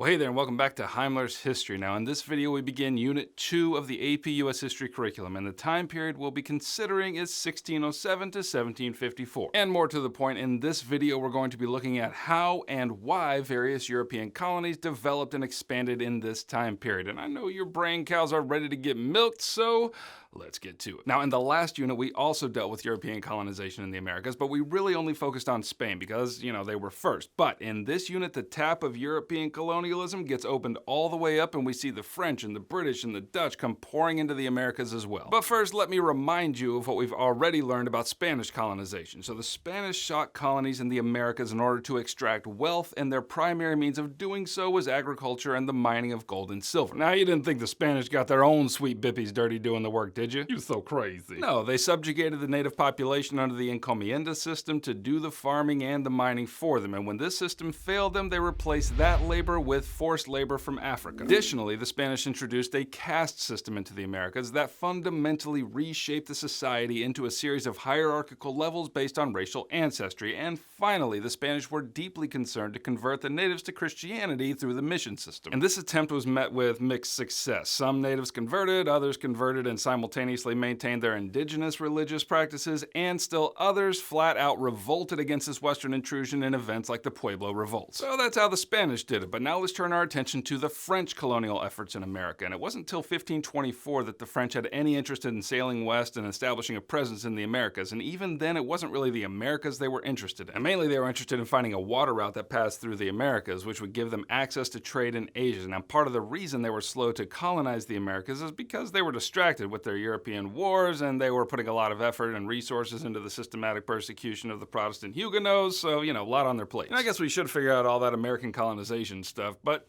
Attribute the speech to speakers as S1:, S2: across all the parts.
S1: Well, hey there, and welcome back to Heimler's History. Now, in this video, we begin Unit 2 of the AP U.S. History curriculum, and the time period we'll be considering is 1607 to 1754. And more to the point, in this video, we're going to be looking at how and why various European colonies developed and expanded in this time period. And I know your brain cows are ready to get milked, so let's get to it. Now, in the last unit, we also dealt with European colonization in the Americas, but we really only focused on Spain because, they were first. But in this unit, the tap of European colonialism gets opened all the way up, and we see the French and the British and the Dutch come pouring into the Americas as well. But first, let me remind you of what we've already learned about Spanish colonization. So the Spanish sought colonies in the Americas in order to extract wealth, and their primary means of doing so was agriculture and the mining of gold and silver. Now, you didn't think the Spanish got their own sweet bippies dirty doing the work, did you? You're so crazy. No, they subjugated the native population under the encomienda system to do the farming and the mining for them, and when this system failed them, they replaced that labor with forced labor from Africa. Additionally, the Spanish introduced a caste system into the Americas that fundamentally reshaped the society into a series of hierarchical levels based on racial ancestry, and finally, the Spanish were deeply concerned to convert the natives to Christianity through the mission system. And this attempt was met with mixed success. Some natives converted, others converted and simultaneously maintained their indigenous religious practices, and still others flat out revolted against this Western intrusion in events like the Pueblo Revolt. So that's how the Spanish did it, but now let's turn our attention to the French colonial efforts in America, and it wasn't until 1524 that the French had any interest in sailing west and establishing a presence in the Americas, and even then it wasn't really the Americas they were interested in. And mainly they were interested in finding a water route that passed through the Americas, which would give them access to trade in Asia. Now, part of the reason they were slow to colonize the Americas is because they were distracted with their European wars, and they were putting a lot of effort and resources into the systematic persecution of the Protestant Huguenots, so, a lot on their plate. And I guess we should figure out all that American colonization stuff, but,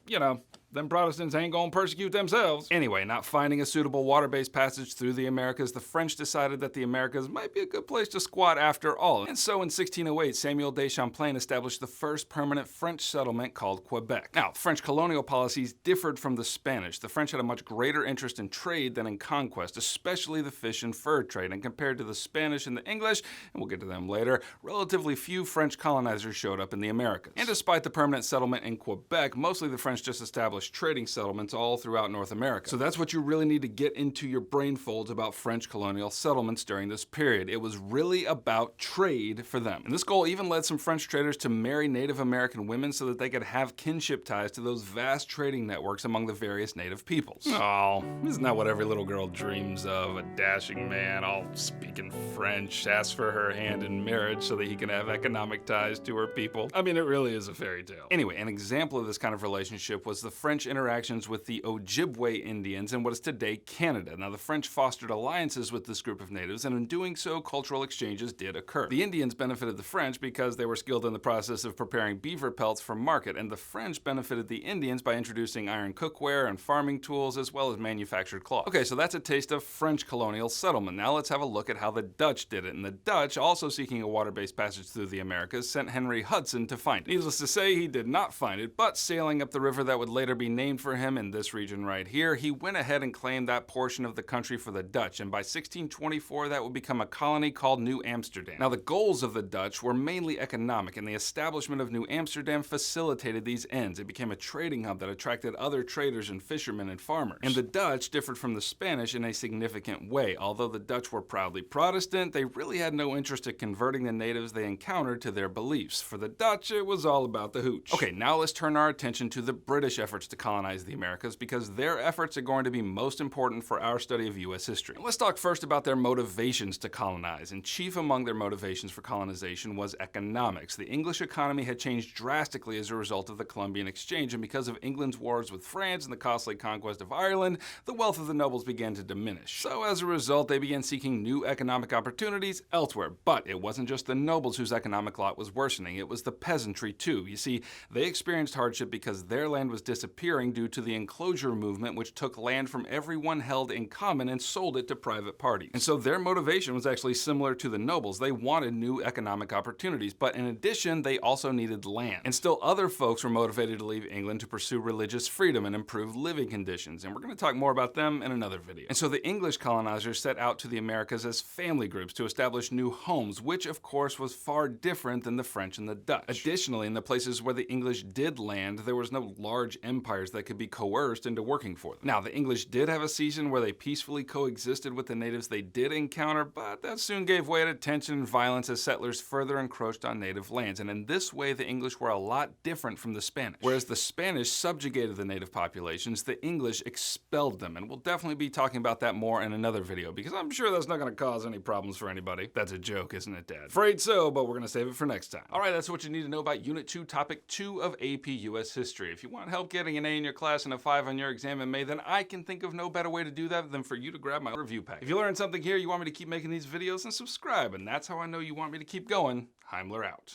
S1: them Protestants ain't gonna persecute themselves. Anyway, not finding a suitable water-based passage through the Americas, the French decided that the Americas might be a good place to squat after all. And so in 1608, Samuel de Champlain established the first permanent French settlement called Quebec. Now, French colonial policies differed from the Spanish. The French had a much greater interest in trade than in conquest, especially the fish and fur trade. And compared to the Spanish and the English, and we'll get to them later, relatively few French colonizers showed up in the Americas. And despite the permanent settlement in Quebec, mostly the French just established trading settlements all throughout North America. So that's what you really need to get into your brain folds about French colonial settlements during this period. It was really about trade for them. And this goal even led some French traders to marry Native American women so that they could have kinship ties to those vast trading networks among the various native peoples. Oh, isn't that what every little girl dreams of? A dashing man, all speaking French, asks for her hand in marriage so that he can have economic ties to her people. I mean, it really is a fairy tale. Anyway, an example of this kind of relationship was the French interactions with the Ojibwe Indians in what is today Canada. Now, the French fostered alliances with this group of natives, and in doing so, cultural exchanges did occur. The Indians benefited the French because they were skilled in the process of preparing beaver pelts for market, and the French benefited the Indians by introducing iron cookware and farming tools, as well as manufactured cloth. Okay, so that's a taste of French colonial settlement. Now let's have a look at how the Dutch did it. And the Dutch, also seeking a water-based passage through the Americas, sent Henry Hudson to find it. Needless to say, he did not find it, but sailing up the river that would later be named for him in this region right here, he went ahead and claimed that portion of the country for the Dutch, and by 1624 that would become a colony called New Amsterdam. Now, the goals of the Dutch were mainly economic, and the establishment of New Amsterdam facilitated these ends. It became a trading hub that attracted other traders and fishermen and farmers. And the Dutch differed from the Spanish in a significant way. Although the Dutch were proudly Protestant, they really had no interest in converting the natives they encountered to their beliefs. For the Dutch, it was all about the hooch. Okay, now let's turn our attention to the British efforts to colonize the Americas, because their efforts are going to be most important for our study of U.S. history. Let's talk first about their motivations to colonize, and chief among their motivations for colonization was economics. The English economy had changed drastically as a result of the Columbian Exchange, and because of England's wars with France and the costly conquest of Ireland, the wealth of the nobles began to diminish. So as a result, they began seeking new economic opportunities elsewhere. But it wasn't just the nobles whose economic lot was worsening, it was the peasantry too. You see, they experienced hardship because their land was disappearing due to the enclosure movement, which took land from everyone held in common and sold it to private parties. And so their motivation was actually similar to the nobles. They wanted new economic opportunities, but in addition, they also needed land. And still other folks were motivated to leave England to pursue religious freedom and improve living conditions, and we're going to talk more about them in another video. And so the English colonizers set out to the Americas as family groups to establish new homes, which of course was far different than the French and the Dutch. Additionally, in the places where the English did land, there was no large empire empires that could be coerced into working for them. Now, the English did have a season where they peacefully coexisted with the natives they did encounter, but that soon gave way to tension and violence as settlers further encroached on native lands. And in this way, the English were a lot different from the Spanish. Whereas the Spanish subjugated the native populations, the English expelled them. And we'll definitely be talking about that more in another video, because I'm sure that's not going to cause any problems for anybody. That's a joke, isn't it, Dad? Afraid so, but we're going to save it for next time. All right, that's what you need to know about Unit 2, Topic 2 of AP U.S. History. If you want help getting an A in your class and a 5 on your exam in May, then I can think of no better way to do that than for you to grab my review pack. If you learned something here, you want me to keep making these videos, then subscribe, and that's how I know you want me to keep going. Heimler out.